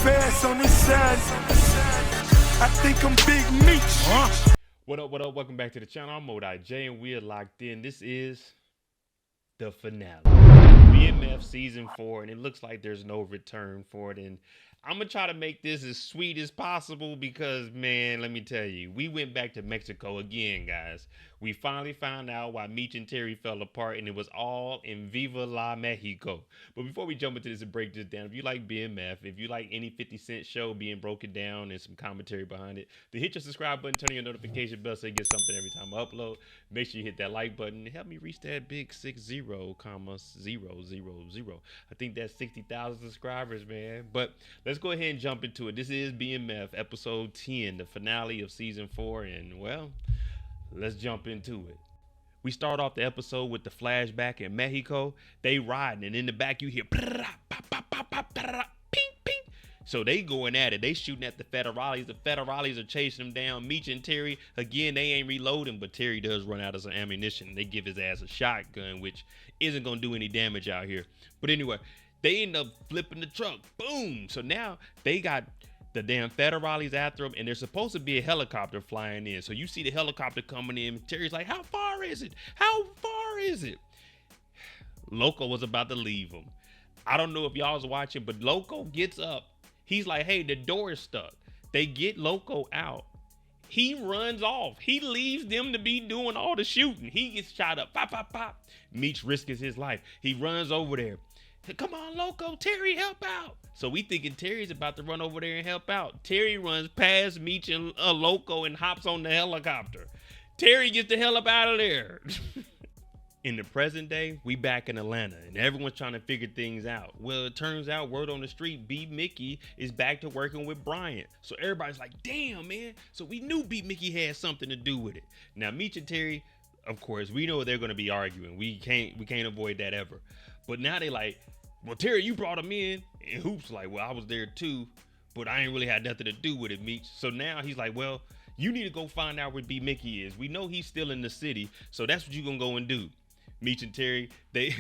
fast on this side. I think I'm Big Meech. What up, what up? Welcome back to the channel. I'm J, and we are locked in. This is the finale. BMF season 4, and it looks like there's no return for it. And I'm gonna try to make this as sweet as possible because, man, let me tell you, we went back to Mexico again, guys. We finally found out why Meech and Terry fell apart, and it was all in Viva La Mexico. But before we jump into this and break this down, if you like BMF, if you like any 50 Cent show being broken down and some commentary behind it, then hit your subscribe button, turn on your notification bell so you get something every time I upload. Make sure you hit that like button and help me reach that big 60,000. I think that's 60,000 subscribers, man. But let's go ahead and jump into it. This is BMF episode 10, the finale of season 4, and well, let's jump into it. We start off the episode with the flashback in Mexico. They riding, and in the back you hear ping, ping. So they going at it. They shooting at the federales. The federales are chasing them down. Meech and Terry, again, they ain't reloading, but Terry does run out of some ammunition. They give his ass a shotgun, which isn't going to do any damage out here. But anyway, they end up flipping the truck. Boom. So now they got the damn federales after them, and there's supposed to be a helicopter flying in. So you see the helicopter coming in. Terry's like, how far is it? How far is it? Loco was about to leave him. I don't know if y'all was watching, but Loco gets up. He's like, hey, the door is stuck. They get Loco out. He runs off. He leaves them to be doing all the shooting. He gets shot up. Pop, pop, pop. Meech risks his life. He runs over there. Come on, Loco, Terry, help out. So we thinking Terry's about to run over there and help out. Terry runs past Meech and Loco and hops on the helicopter. Terry gets the hell up out of there. In the present day, we back in Atlanta, and everyone's trying to figure things out. Well, it turns out, word on the street, B. Mickey is back to working with Bryant. So everybody's like, damn, man. So we knew B. Mickey had something to do with it. Now, Meech and Terry, of course, we know they're going to be arguing. We can't avoid that ever. But now they like, well, Terry, you brought him in. And Hoop's like, well, I was there too, but I ain't really had nothing to do with it, Meech. So now he's like, well, you need to go find out where B. Mickey is. We know he's still in the city, so that's what you gonna go and do. Meech and Terry, they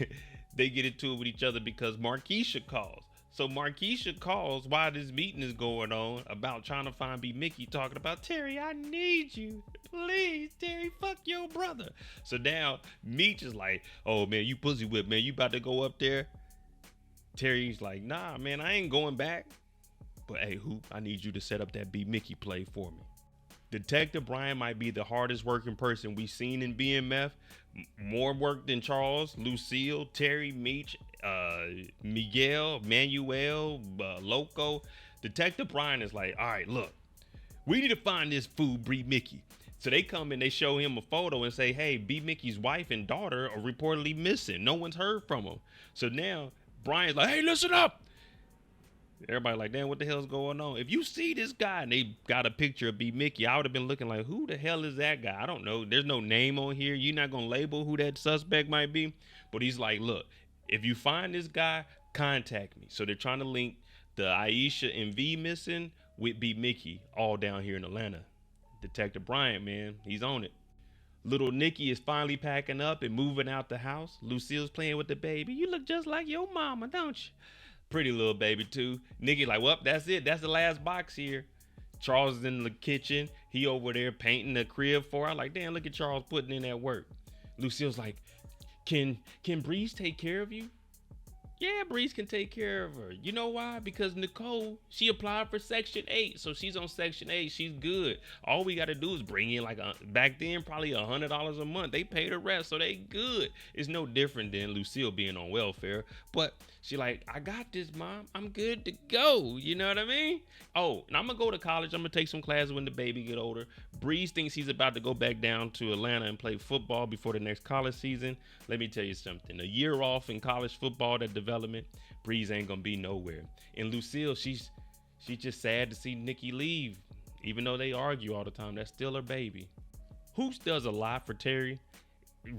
get into it with each other because Marquisha calls. So Marquisha calls while this meeting is going on about trying to find B. Mickey, talking about, Terry, I need you. Please, Terry, fuck your brother. So now Meech is like, oh, man, you pussy whip, man. You about to go up there? Terry's like, nah, man, I ain't going back. But, hey, Hoop, I need you to set up that B. Mickey play for me. Detective Brian might be the hardest working person we've seen in BMF. More work than Charles, Lucille, Terry, Meech, Miguel, Manuel, Loco. Detective Brian is like, all right, look, we need to find this fool, B. Mickey. So they come and they show him a photo and say, hey, B. Mickey's wife and daughter are reportedly missing. No one's heard from them. So now Brian's like, hey, listen up. Everybody like, damn, what the hell's going on? If you see this guy and they got a picture of B. Mickey, I would have been looking like, who the hell is that guy? I don't know. There's no name on here. You're not going to label who that suspect might be. But he's like, look, if you find this guy, contact me. So they're trying to link the Aisha and V missing with B. Mickey all down here in Atlanta. Detective Bryant, man, he's on it. Little Nikki is finally packing up and moving out the house. Lucille's playing with the baby. You look just like your mama, don't you? Pretty little baby too. Nikki like, well, that's it. That's the last box here. Charles is in the kitchen. He over there painting the crib for her. I'm like, damn, look at Charles putting in that work. Lucille's like, can Breeze take care of you? Yeah, Breeze can take care of her. You know why? Because Nicole, she applied for Section 8. So she's on Section 8. She's good. All we got to do is bring in back then, probably $100 a month. They pay the rest, so they good. It's no different than Lucille being on welfare. But she like, I got this, Mom. I'm good to go. You know what I mean? Oh, and I'm going to go to college. I'm going to take some classes when the baby get older. Breeze thinks he's about to go back down to Atlanta and play football before the next college season. Let me tell you something. A year off in college football, that development, Breeze ain't gonna be nowhere. And Lucille, she's just sad to see Nikki leave. Even though they argue all the time, that's still her baby. Hoops does a lot for Terry.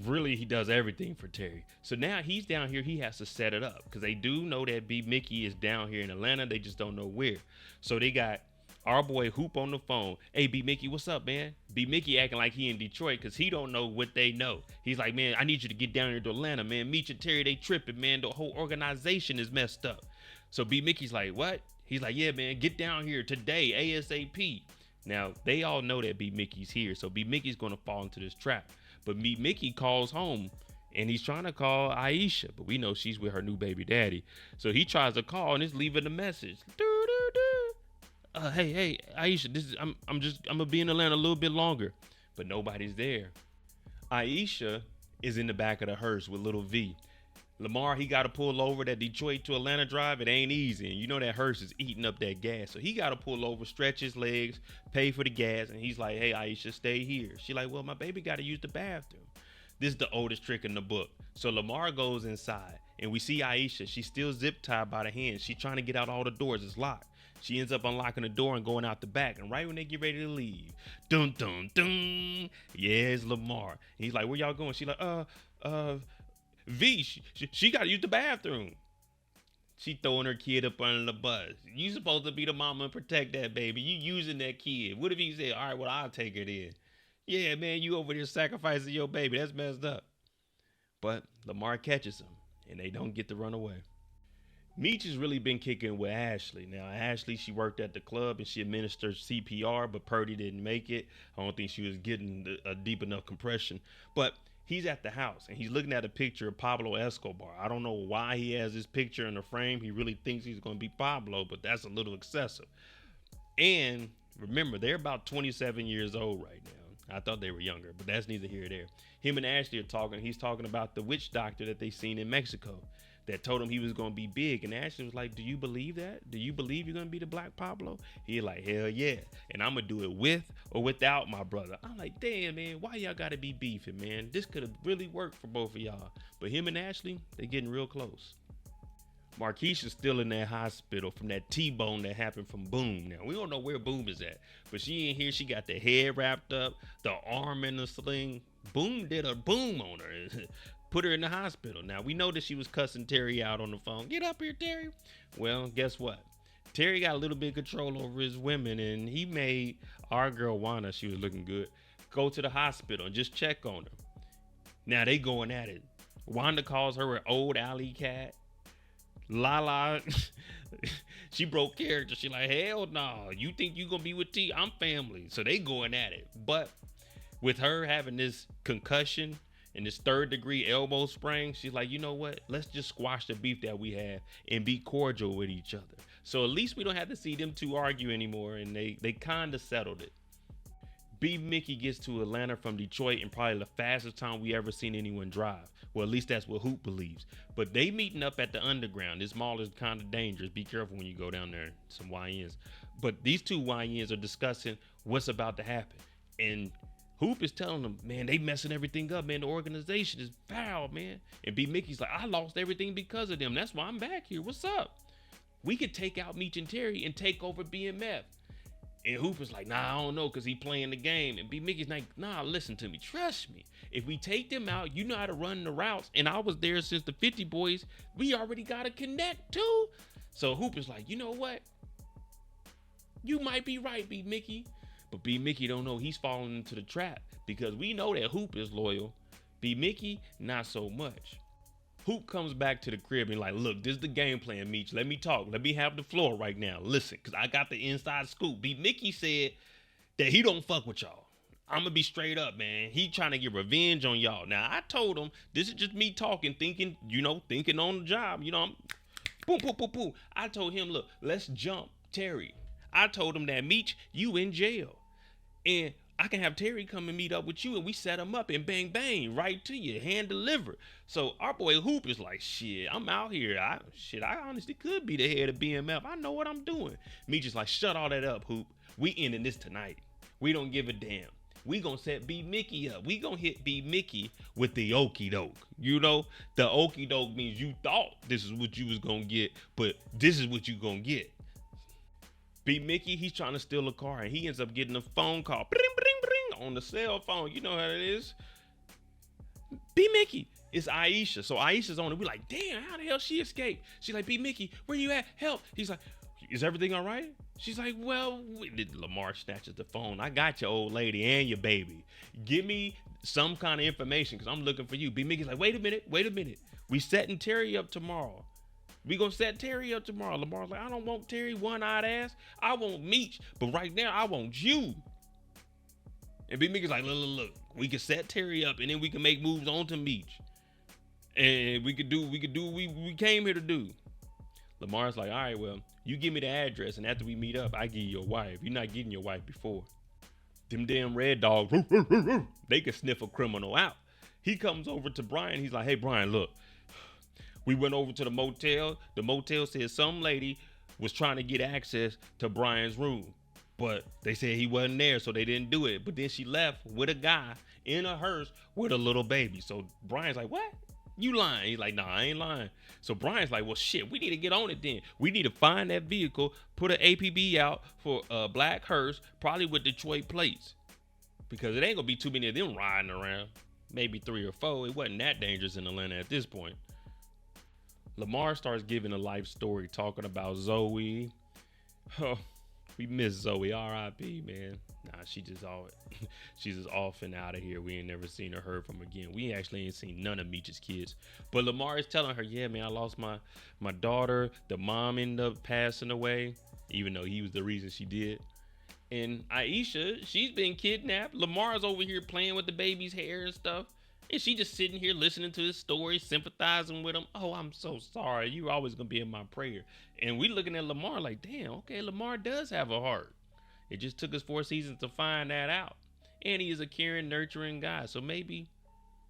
Really, he does everything for Terry. So now he's down here, he has to set it up. Because they do know that B. Mickey is down here in Atlanta. They just don't know where. So they got our boy Hoop on the phone. Hey, B. Mickey, what's up, man? B. Mickey acting like he in Detroit because he don't know what they know. He's like, man, I need you to get down here to Atlanta, man. Meech and Terry, they tripping, man. The whole organization is messed up. So B. Mickey's like, what? He's like, yeah, man, get down here today, ASAP. Now, they all know that B. Mickey's here, so B. Mickey's going to fall into this trap. But B. Mickey calls home, and he's trying to call Aisha, but we know she's with her new baby daddy. So he tries to call, and it's leaving a message. Hey, Aisha, I'm gonna be in Atlanta a little bit longer. But nobody's there. Aisha is in the back of the hearse with little V. Lamar, he got to pull over that Detroit to Atlanta drive. It ain't easy. And you know that hearse is eating up that gas. So he got to pull over, stretch his legs, pay for the gas. And he's like, hey, Aisha, stay here. She like, well, my baby got to use the bathroom. This is the oldest trick in the book. So Lamar goes inside and we see Aisha. She's still zip tied by the hands. She's trying to get out all the doors. It's locked. She ends up unlocking the door and going out the back. And right when they get ready to leave, dun, dun, dun. Yeah, it's Lamar. And he's like, where y'all going? She like, V, she got to use the bathroom. She throwing her kid up under the bus. You supposed to be the mama and protect that baby. You using that kid. What if he said, all right, well, I'll take her then. Yeah, man, you over there sacrificing your baby. That's messed up. But Lamar catches him, and they don't get to run away. Meech has really been kicking with Ashley. Now, Ashley, she worked at the club, and she administered CPR, but Purdy didn't make it. I don't think she was getting a deep enough compression. But he's at the house, and he's looking at a picture of Pablo Escobar. I don't know why he has this picture in the frame. He really thinks he's going to be Pablo, but that's a little excessive. And remember, they're about 27 years old right now. I thought they were younger, but that's neither here nor there. Him and Ashley are talking. He's talking about the witch doctor that they seen in Mexico that told him he was going to be big. And Ashley was like, do you believe that? Do you believe you're going to be the Black Pablo? He like, hell yeah. And I'm going to do it with or without my brother. I'm like, damn, man, why y'all got to be beefing, man? This could have really worked for both of y'all. But him and Ashley, they getting real close. Marquisha's still in that hospital from that T-bone that happened from Boom. Now, we don't know where Boom is at, but she in here, she got the head wrapped up, the arm in the sling. Boom did a boom on her. Put her in the hospital. Now, we know that she was cussing Terry out on the phone. Get up here, Terry. Well, guess what? Terry got a little bit of control over his women, and he made our girl Wanda, she was looking good, go to the hospital and just check on her. Now, they going at it. Wanda calls her an old alley cat. Lala, she broke character. She like, hell no. You think you gonna be with T? I'm family. So they going at it. But with her having this concussion and this 3rd-degree elbow sprain, she's like, you know what? Let's just squash the beef that we have and be cordial with each other. So at least we don't have to see them two argue anymore. And they kind of settled it. B. Mickey gets to Atlanta from Detroit in probably the fastest time we ever seen anyone drive. Well, at least that's what Hoop believes. But they meeting up at the underground. This mall is kind of dangerous. Be careful when you go down there. Some YNs. But these two YNs are discussing what's about to happen. And Hoop is telling them, man, they messing everything up, man. The organization is foul, man. And B. Mickey's like, I lost everything because of them. That's why I'm back here. What's up? We could take out Meech and Terry and take over BMF. And Hoop is like, nah, I don't know, because he playing the game. And B. Mickey's like, nah, listen to me. Trust me. If we take them out, you know how to run the routes. And I was there since the 50 boys. We already got to connect, too. So Hoop is like, you know what? You might be right, B. Mickey. But B. Mickey don't know he's falling into the trap. Because we know that Hoop is loyal. B. Mickey, not so much. Hoop comes back to the crib and like, look, this is the game plan, Meech. Let me talk. Let me have the floor right now. Listen, because I got the inside scoop. B. Mickey said that he don't fuck with y'all. I'm going to be straight up, man. He trying to get revenge on y'all. Now, I told him, this is just me talking, thinking on the job. I'm boom, boom, boom, boom. I told him, look, let's jump Terry. I told him that, Meech, you in jail. And I can have Terry come and meet up with you and we set him up and bang, bang, right to you, hand delivered. So our boy Hoop is like, shit, I'm out here. I honestly could be the head of BMF. I know what I'm doing. Me just like, shut all that up, Hoop. We ending this tonight. We don't give a damn. We gonna set B. Mickey up. We gonna hit B. Mickey with the okie doke. The okie doke means you thought this is what you was gonna get, but this is what you gonna get. B. Mickey, he's trying to steal a car and he ends up getting a phone call. Bring, bring, bring, on the cell phone. You know how it is. B. Mickey, it's Aisha. So Aisha's on it. We like, damn, how the hell she escaped? She's like, B. Mickey, where you at? Help. He's like, is everything all right? She's like, well, Lamar snatches the phone. I got your old lady and your baby. Give me some kind of information because I'm looking for you. B. Mickey's like, wait a minute. We setting Terry up tomorrow. We gonna set Terry up tomorrow. Lamar's like, I don't want Terry, one-eyed ass. I want Meech, but right now I want you. And Big Mickey's like, look. We can set Terry up, and then we can make moves on to Meech. And we could do what we came here to do. Lamar's like, all right, well, you give me the address, and after we meet up, I give you your wife. You're not getting your wife before. Them damn red dogs, they can sniff a criminal out. He comes over to Brian. He's like, hey, Brian, look. We went over to the motel. The motel said some lady was trying to get access to Brian's room. But they said he wasn't there, so they didn't do it. But then she left with a guy in a hearse with a little baby. So Brian's like, what? You lying? He's like, nah, I ain't lying. So Brian's like, well, shit, we need to get on it then. We need to find that vehicle, put an APB out for a black hearse, probably with Detroit plates. Because it ain't going to be too many of them riding around. Maybe 3 or 4. It wasn't that dangerous in Atlanta at this point. Lamar starts giving a life story talking about Zoe. Oh, we miss Zoe, R.I.P. man. Nah, she's just off and out of here. We ain't never seen her, heard from again. We actually ain't seen none of Meech's kids. But Lamar is telling her, yeah, man, I lost my daughter. The mom ended up passing away, even though he was the reason she did. And Aisha, she's been kidnapped. Lamar's over here playing with the baby's hair and stuff. And she just sitting here listening to his story, sympathizing with him. Oh, I'm so sorry. You're always going to be in my prayer. And we looking at Lamar like, damn, okay, Lamar does have a heart. It just took us 4 seasons to find that out. And he is a caring, nurturing guy. So maybe,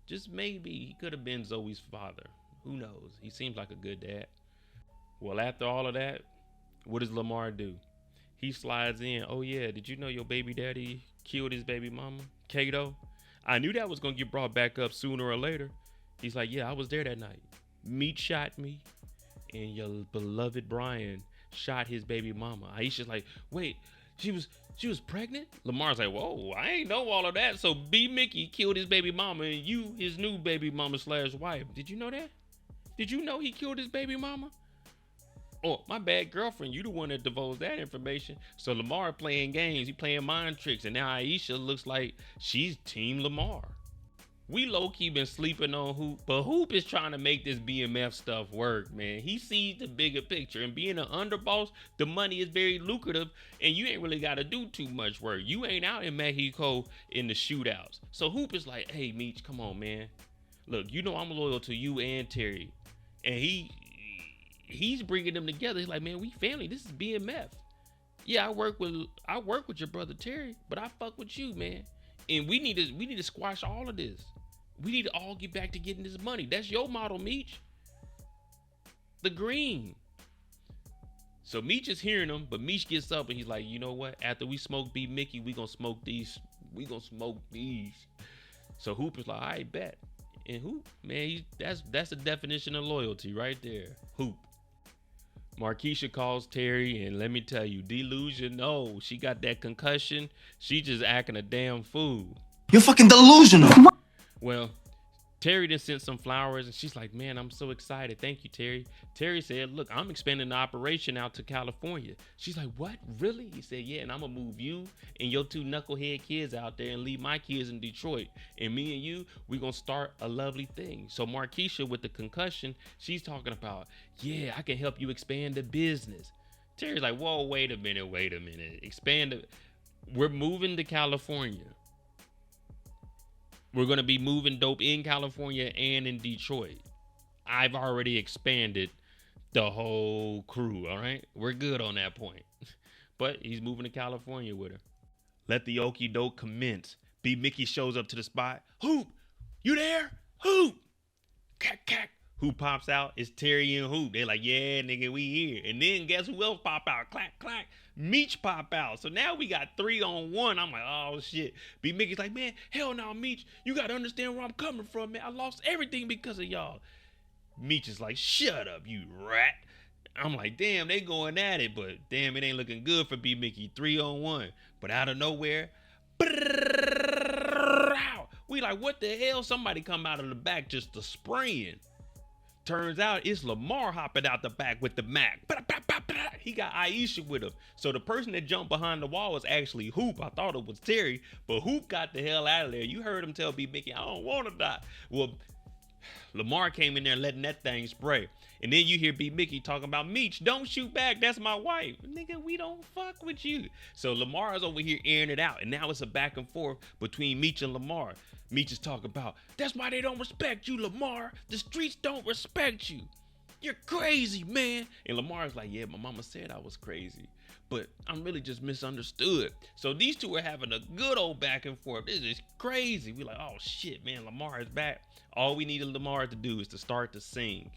just maybe, he could have been Zoe's father. Who knows? He seems like a good dad. Well, after all of that, what does Lamar do? He slides in. Oh, yeah, did you know your baby daddy killed his baby mama, Kato? I knew that was going to get brought back up sooner or later. He's like, yeah, I was there that night. Meech shot me, and your beloved Brian shot his baby mama. Aisha's like, wait, she was pregnant? Lamar's like, whoa, I ain't know all of that. So B. Mickey killed his baby mama, and you, his new baby mama / wife. Did you know that? Did you know he killed his baby mama? Oh, my bad, girlfriend. You the one that divulged that information. So Lamar playing games. He playing mind tricks. And now Aisha looks like she's Team Lamar. We low-key been sleeping on Hoop. But Hoop is trying to make this BMF stuff work, man. He sees the bigger picture. And being an underboss, the money is very lucrative. And you ain't really got to do too much work. You ain't out in Mexico in the shootouts. So Hoop is like, hey, Meech, come on, man. Look, you know I'm loyal to you and Terry. And he's bringing them together. He's like, man, we family. This is BMF. Yeah, I work with your brother Terry, but I fuck with you, man. And we need to squash all of this. We need to all get back to getting this money. That's your model, Meech. The green. So Meech is hearing him, but Meech gets up and he's like, you know what? After we smoke B Mickey, we gonna smoke these. We gonna smoke these. So Hoop is like, I bet. And Hoop, man, that's the definition of loyalty right there. Hoop. Markeisha calls Terry, and let me tell you, delusional. She got that concussion. She just acting a damn fool. You're fucking delusional. Well, Terry just sent some flowers, and she's like, man, I'm so excited. Thank you, Terry. Terry said, look, I'm expanding the operation out to California. She's like, what? Really? He said, yeah, and I'm going to move you and your 2 knucklehead kids out there and leave my kids in Detroit. And me and you, we're going to start a lovely thing. So Markeisha, with the concussion, she's talking about, yeah, I can help you expand the business. Terry's like, whoa, wait a minute. We're moving to California. We're going to be moving dope in California and in Detroit. I've already expanded the whole crew, all right? We're good on that point. But he's moving to California with her. Let the okie doke commence. B. Mickey shows up to the spot. Hoop, you there? Hoop. Cack, cack. Hoop pops out. It's Terry and Hoop. They're like, yeah, nigga, we here. And then guess who else pop out? Clack, clack. Meech pop out. So now we got 3 on 1. I'm like, oh shit. B Mickey's like, man, hell no, Meech. You gotta understand where I'm coming from, man. I lost everything because of y'all. Meech is like, shut up, you rat. I'm like, damn, they going at it, but damn, it ain't looking good for B Mickey. 3 on 1. But out of nowhere, we like, what the hell? Somebody come out of the back just to spraying. Turns out it's Lamar hopping out the back with the Mac. He got Aisha with him. So the person that jumped behind the wall was actually Hoop. I thought it was Terry, but Hoop got the hell out of there. You heard him tell B Mickey, I don't want to die. Well, Lamar came in there letting that thing spray. And then you hear B Mickey talking about Meech, don't shoot back. That's my wife. Nigga, we don't fuck with you. So Lamar is over here airing it out. And now it's a back and forth between Meech and Lamar. Meech is talking about, that's why they don't respect you, Lamar. The streets don't respect you. You're crazy, man. And Lamar's like, yeah, my mama said I was crazy, but I'm really just misunderstood. So these two are having a good old back and forth. This is crazy. We like, oh shit, man, Lamar is back. All we needed Lamar to do is to start to sing.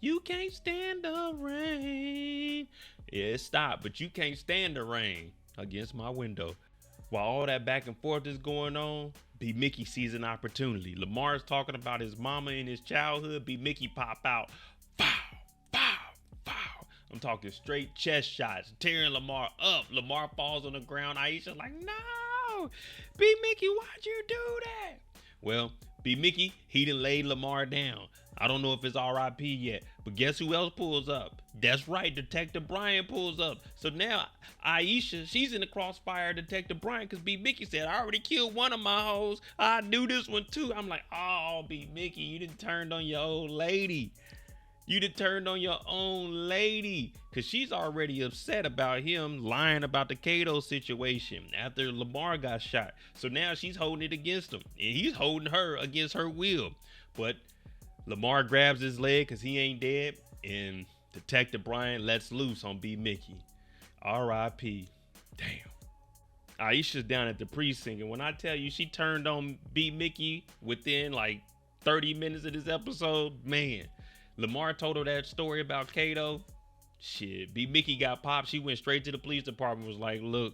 You can't stand the rain. Yeah, it stopped, but you can't stand the rain against my window. While all that back and forth is going on, B Mickey sees an opportunity. Lamar's talking about his mama in his childhood. B Mickey pop out. Pow, pow, pow. I'm talking straight chest shots, tearing Lamar up. Lamar falls on the ground. Aisha's like, no, B Mickey, why'd you do that? Well, B Mickey, he done laid Lamar down. I don't know if it's RIP yet, but guess who else pulls up? That's right, Detective Brian pulls up. So now Aisha, she's in the crossfire of Detective Brian because B Mickey said, I already killed one of my hoes. I knew this one too. I'm like, oh, B Mickey, you done turned on your old lady. You done turned on your own lady because she's already upset about him lying about the Kato situation after Lamar got shot. So now she's holding it against him and he's holding her against her will. But Lamar grabs his leg because he ain't dead and Detective Brian lets loose on B Mickey. R.I.P. Damn. Aisha's down at the precinct and when I tell you she turned on B Mickey within like 30 minutes of this episode, man. Lamar told her that story about Kato. Shit, B Mickey got popped. She went straight to the police department. Was like, look,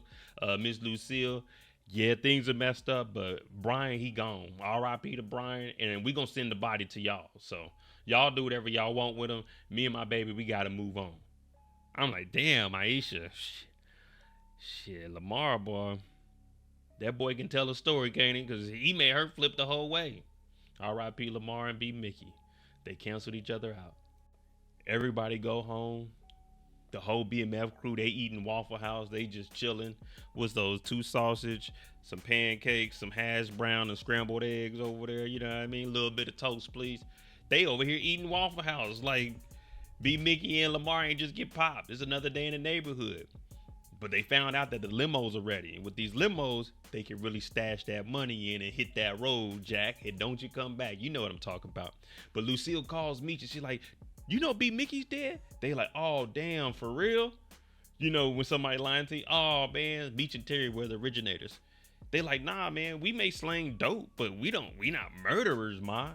Miss Lucille, yeah, things are messed up, but Brian, he gone. R.I.P. to Brian, and we gonna send the body to y'all. So y'all do whatever y'all want with him. Me and my baby, we gotta move on. I'm like, damn, Aisha. Shit, Lamar, boy. That boy can tell a story, can't he? Because he made her flip the whole way. R.I.P. Lamar and B Mickey. They canceled each other out. Everybody go home. The whole BMF crew, they eating Waffle House. They just chilling. What's those? 2 sausage, some pancakes, some hash brown and scrambled eggs over there. You know what I mean? A little bit of toast, please. They over here eating Waffle House. Like B Mickey and Lamar ain't just get popped. It's another day in the neighborhood. But they found out that the limos are ready. And with these limos, they can really stash that money in and hit that road, Jack. And don't you come back. You know what I'm talking about. But Lucille calls Meech and she's like, you know B Mickey's dead? They like, oh, damn, for real? You know, when somebody lying to you, oh, man, Meech and Terry were the originators. They like, nah, man, we may slang dope, but we not murderers, ma.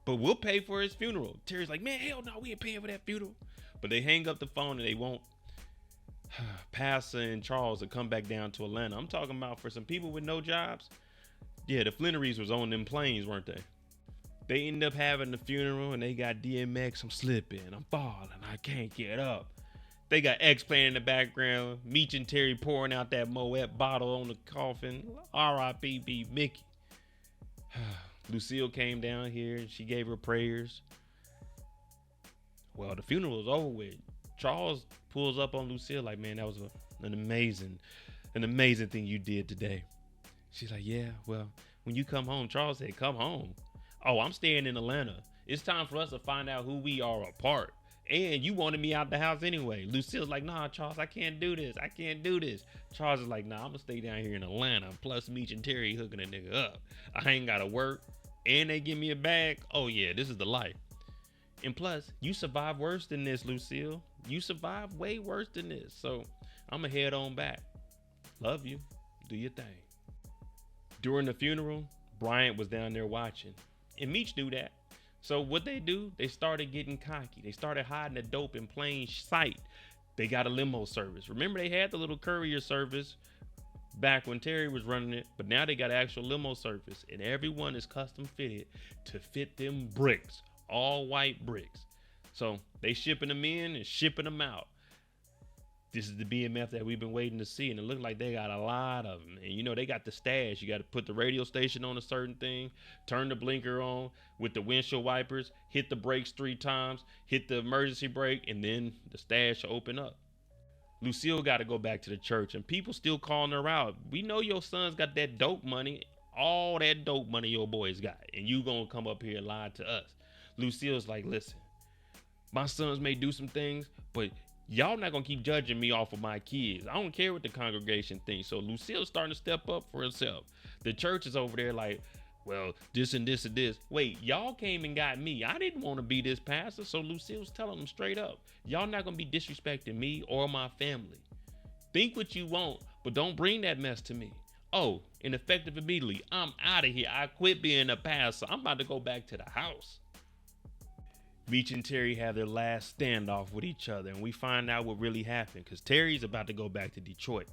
But we'll pay for his funeral. Terry's like, man, hell no, we ain't paying for that funeral. But they hang up the phone and they won't. Pastor and Charles to come back down to Atlanta. I'm talking about for some people with no jobs. Yeah, the Flannerys was on them planes, weren't they? They ended up having the funeral and they got DMX, I'm slipping, I'm falling, I can't get up. They got X playing in the background, Meech and Terry pouring out that Moet bottle on the coffin. R.I.P. B Mickey. Lucille came down here and she gave her prayers. Well, the funeral was over with. Charles pulls up on Lucille like, man, that was an amazing thing you did today. She's like, yeah, well, when you come home, Charles said, come home. Oh, I'm staying in Atlanta. It's time for us to find out who we are apart. And you wanted me out the house anyway. Lucille's like, nah, Charles, I can't do this. I can't do this. Charles is like, nah, I'm gonna stay down here in Atlanta. Plus Meech and Terry hooking a nigga up. I ain't gotta work. And they give me a bag. Oh yeah, this is the life. And plus, you survived worse than this, Lucille. You survived way worse than this. So I'm going to head on back. Love you. Do your thing. During the funeral, Bryant was down there watching. And Meech knew that. So what they do, they started getting cocky. They started hiding the dope in plain sight. They got a limo service. Remember, they had the little courier service back when Terry was running it. But now they got an actual limo service. And everyone is custom fitted to fit them bricks. All white bricks. So they shipping them in and shipping them out. This is the BMF that we've been waiting to see. And it looked like they got a lot of them. And you know, they got the stash. You got to put the radio station on a certain thing, turn the blinker on with the windshield wipers, hit the brakes 3 times, hit the emergency brake, and then the stash will open up. Lucille got to go back to the church and people still calling her out. We know your son's got that dope money, all that dope money your boys got. And you going to come up here and lie to us. Lucille's like, listen, my sons may do some things, but y'all not gonna keep judging me off of my kids. I don't care what the congregation thinks. So Lucille's starting to step up for herself. The church is over there like, well, this and this and this. Wait, y'all came and got me. I didn't want to be this pastor. So Lucille's telling them straight up, y'all not gonna be disrespecting me or my family. Think what you want, but don't bring that mess to me. Oh, and effective immediately, I'm out of here. I quit being a pastor. I'm about to go back to the house. Meech and Terry have their last standoff with each other, and we find out what really happened because Terry's about to go back to Detroit.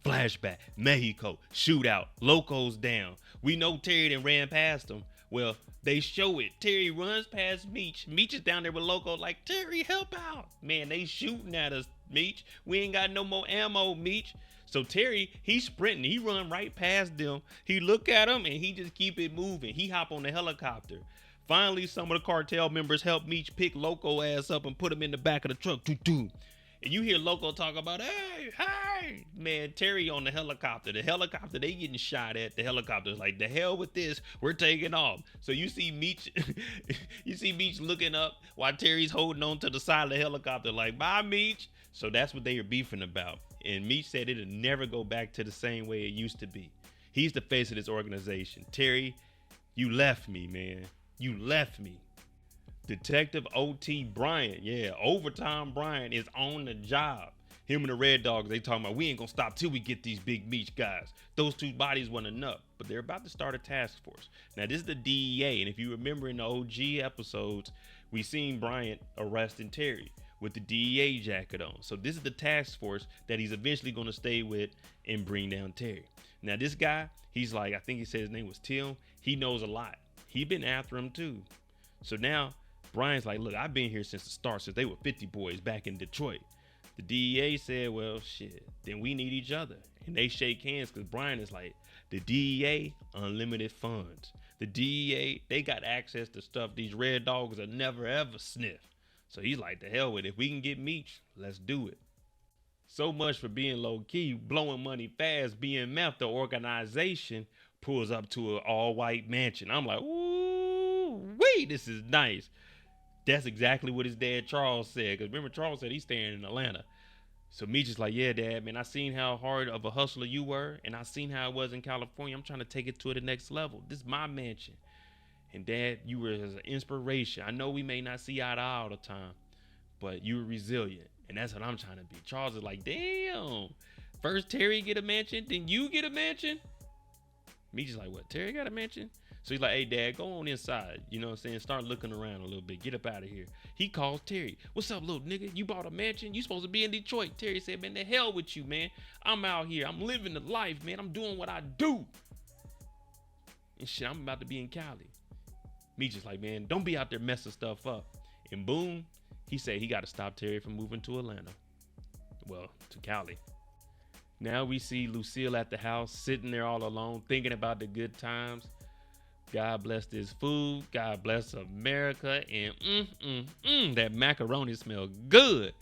Flashback, Mexico, shootout, Loco's down. We know Terry done ran past him. Well, they show it. Terry runs past Meech. Meech is down there with Loco like, Terry, help out. Man, they shooting at us, Meech. We ain't got no more ammo, Meech. So Terry, he's sprinting. He run right past them. He look at them, and he just keep it moving. He hop on the helicopter. Finally, some of the cartel members help Meech pick Loco ass up and put him in the back of the truck. Doo-doo. And you hear Loco talk about, hey, man, Terry on the helicopter. The helicopter, they getting shot at. The helicopter's like, the hell with this. We're taking off. So you see Meech, looking up while Terry's holding on to the side of the helicopter like, bye, Meech. So that's what they are beefing about. And Meech said it'll never go back to the same way it used to be. He's the face of this organization. Terry, you left me, man. You left me. Detective O.T. Bryant, Overtime Bryant is on the job. Him and the Red Dogs, they talking about, we ain't gonna stop till we get these big Meech guys. Those two bodies weren't enough, but they're about to start a task force. Now, this is the DEA, and if you remember in the OG episodes, we seen Bryant arresting Terry with the DEA jacket on. So this is the task force that he's eventually gonna stay with and bring down Terry. Now, this guy, he's like, I think he said his name was Tim. He knows a lot. He been after him too. So now Brian's like, look, I've been here since the start, since they were 50 boys back in Detroit. The DEA said, well, shit, then we need each other. And they shake hands because Brian is like, the DEA, unlimited funds. The DEA, they got access to stuff these Red Dogs will never ever sniff. So he's like, the hell with it. If we can get Meech, let's do it. So much for being low key, blowing money fast. BMF, the organization, pulls up to an all-white mansion. I'm like, ooh, wait, this is nice. That's exactly what his dad Charles said. Because remember, Charles said he's staying in Atlanta. So Meech is like, yeah, Dad, man, I seen how hard of a hustler you were, and I seen how it was in California. I'm trying to take it to the next level. This is my mansion. And Dad, you were as an inspiration. I know we may not see eye to eye all the time, but you were resilient. And that's what I'm trying to be. Charles is like, damn. First Terry get a mansion, then you get a mansion? Meech is like, what, Terry got a mansion? So he's like, hey, Dad, go on inside. You know what I'm saying? Start looking around a little bit. Get up out of here. He calls Terry. What's up, little nigga? You bought a mansion? You supposed to be in Detroit. Terry said, man, the hell with you, man. I'm out here. I'm living the life, man. I'm doing what I do. And shit, I'm about to be in Cali. Meech is like, man, don't be out there messing stuff up. And boom, he said he got to stop Terry from moving to Atlanta. Well, to Cali. Now we see Lucille at the house, sitting there all alone, thinking about the good times. God bless this food. God bless America. And that macaroni smells good.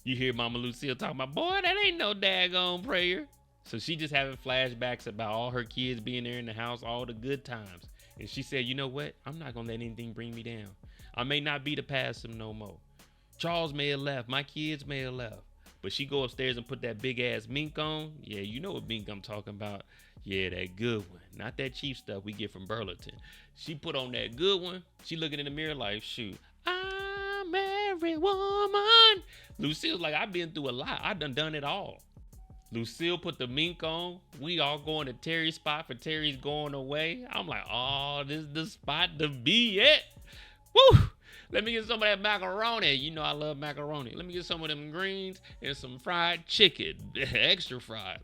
You hear Mama Lucille talking about, boy, that ain't no daggone prayer. So she just having flashbacks about all her kids being there in the house, all the good times. And she said, you know what? I'm not going to let anything bring me down. I may not be the pastor no more. Charles may have left. My kids may have left. But she go upstairs and put that big ass mink on. Yeah, you know what mink I'm talking about. Yeah, that good one. Not that cheap stuff we get from Burlington. She put on that good one. She looking in the mirror like, shoot, I'm every woman. Lucille's like, I've been through a lot. I done it all. Lucille put the mink on. We all going to Terry's spot for Terry's going away. I'm like, oh, this is the spot to be at. Woo! Let me get some of that macaroni. You know I love macaroni. Let me get some of them greens and some fried chicken. Extra fried.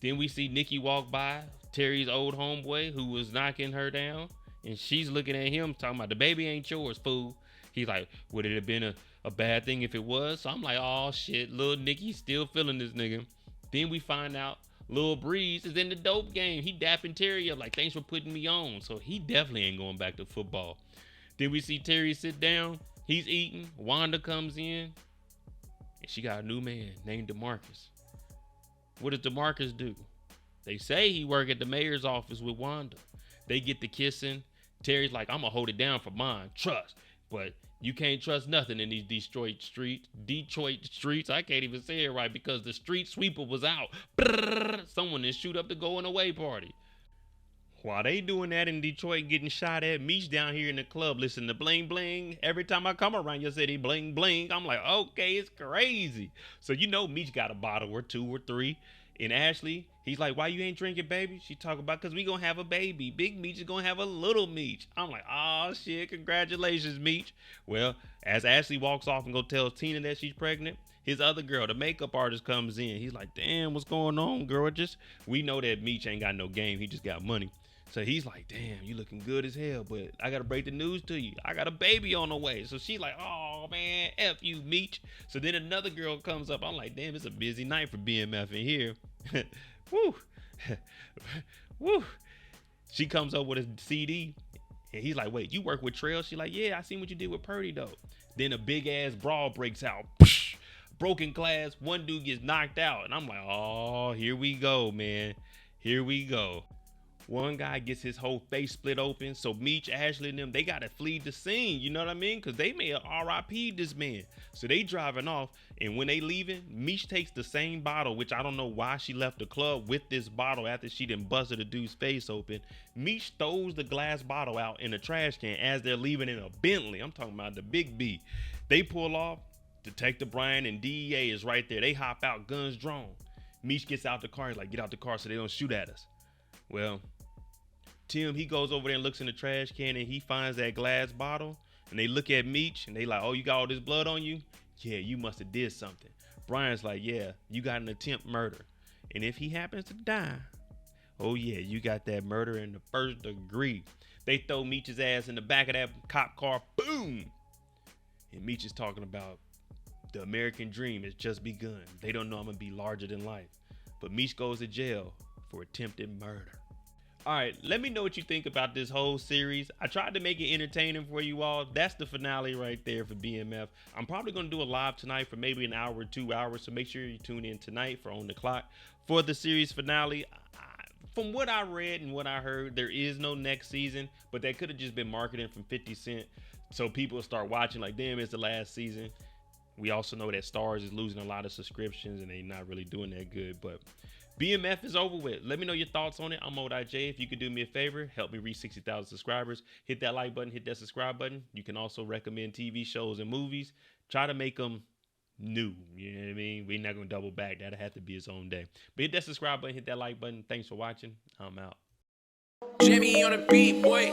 Then we see Nikki walk by, Terry's old homeboy who was knocking her down. And she's looking at him talking about, the baby ain't yours, fool. He's like, would it have been a bad thing if it was? So I'm like, oh shit, little Nikki's still feeling this nigga. Then we find out Lil Breeze is in the dope game. He dapping Terry up like, thanks for putting me on. So he definitely ain't going back to football. Then we see Terry sit down. He's eating. Wanda comes in. And she got a new man named DeMarcus. What does DeMarcus do? They say he work at the mayor's office with Wanda. They get to kissing. Terry's like, I'm gonna hold it down for mine. Trust. But you can't trust nothing in these Detroit streets. I can't even say it right because the street sweeper was out. Brrr, someone didn't shoot up the going away party. While they doing that in Detroit, getting shot at, Meech down here in the club listening to bling bling. Every time I come around your city, bling bling. I'm like, okay, it's crazy. So you know Meech got a bottle or two or three. And Ashley, he's like, why you ain't drinking, baby? She talk about, because we going to have a baby. Big Meech is going to have a little Meech. I'm like, oh, shit, congratulations, Meech. Well, as Ashley walks off and go tell Tina that she's pregnant, his other girl, the makeup artist, comes in. He's like, damn, what's going on, girl? We know that Meech ain't got no game. He just got money. So he's like, damn, you looking good as hell, but I got to break the news to you. I got a baby on the way. So she's like, oh, man, F you, Meech. So then another girl comes up. I'm like, damn, it's a busy night for BMF in here. Woo. Woo. She comes up with a CD, and he's like, wait, you work with Trail? She's like, yeah, I seen what you did with Purdy, though. Then a big-ass brawl breaks out. Broken glass. One dude gets knocked out. And I'm like, oh, here we go, man. Here we go. One guy gets his whole face split open. So Meech, Ashley, and them, they got to flee the scene. You know what I mean? Because they may have RIP'd this man. So they driving off. And when they leaving, Meech takes the same bottle, which I don't know why she left the club with this bottle after she done busted the dude's face open. Meech throws the glass bottle out in the trash can as they're leaving in a Bentley. I'm talking about the big B. They pull off. Detective Brian and DEA is right there. They hop out, guns drawn. Meech gets out the car. He's like, get out the car so they don't shoot at us. Well, Tim, he goes over there and looks in the trash can and he finds that glass bottle. And they look at Meech and they like, oh, you got all this blood on you? Yeah, you must have did something. Brian's like, yeah, you got an attempt murder. And if he happens to die, oh yeah, you got that murder in the first degree. They throw Meech's ass in the back of that cop car, boom. And Meech is talking about the American dream has just begun. They don't know I'm gonna be larger than life. But Meech goes to jail for attempted murder. All right, let me know what you think about this whole series. I tried to make it entertaining for you all. That's the finale right there for BMF. I'm probably going to do a live tonight for maybe an hour or 2 hours, so make sure you tune in tonight for On the Clock for the series finale. From what I read and what I heard, there is no next season, but that could have just been marketing from 50 Cent, so people start watching like, damn, it's the last season. We also know that Starz is losing a lot of subscriptions and they're not really doing that good, but BMF is over with. Let me know your thoughts on it. I'm Mo.J. If you could do me a favor, help me reach 60,000 subscribers. Hit that like button, hit that subscribe button. You can also recommend TV shows and movies. Try to make them new. You know what I mean? We're not going to double back. That'll have to be its own day. But hit that subscribe button, hit that like button. Thanks for watching. I'm out. Jimmy on the beat, boy.